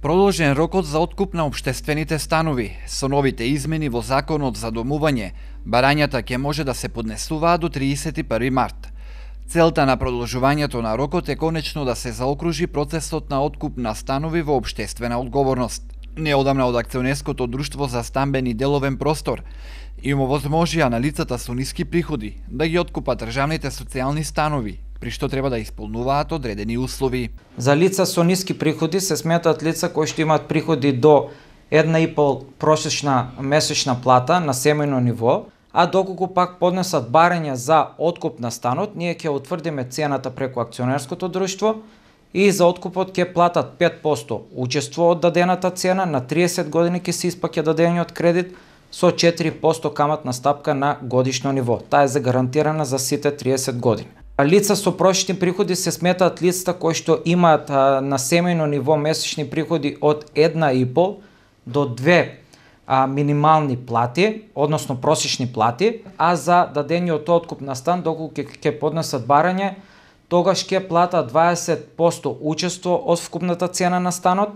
Продолжен рокот за откуп на општествените станови. Со новите измени во Законот за домување, барањата ќе може да се поднесуваат до 31 март. Целта на продолжувањето на рокот е конечно да се заокружи процесот на откуп на станови во општествена одговорност. Неодамна од акционерското друштво за стамбени деловен простор им овозможија на лицата со ниски приходи да ги откупат државните социјални станови, при што треба да исполнуваат одредени услови. За лица со ниски приходи се сметаат лица кои што имаат приходи до 1,5 прошечна месечна плата на семејно ниво, а доколку пак поднесат барање за откуп на станот, ние ќе утврдиме цената преку акционерското друштво и за откупот ќе платат 5% учество од дадената цена, на 30 години ќе се испаќа дадениот кредит со 4% каматна стапка на годишно ниво. Таа е загарантирана за сите 30 години. Лица со прошечни приходи се сметаат лицата кои што имаат на семејно ниво месечни приходи од 1,5 до 2 минимални плати, односно просечни плати, а за дадениот откуп на стан, доколку ќе поднесат барање, тогаш ќе платат 20% учество од вкупната цена на станот,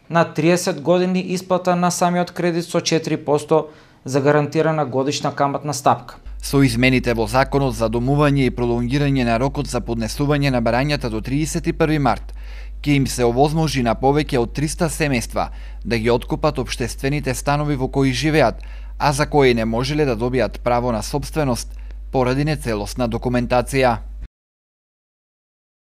на 30 години исплата на самиот кредит со 4% за гарантирана годишна каматна стапка. Со измените во Законот за домување и пролонгирање на рокот за поднесување на барањата до 31 март, ќе им се овозможи на повеќе од 300 семејства да ги откупат општествените станови во кои живеат, а за кои не можеле да добијат право на сопственост поради нецелосна документација.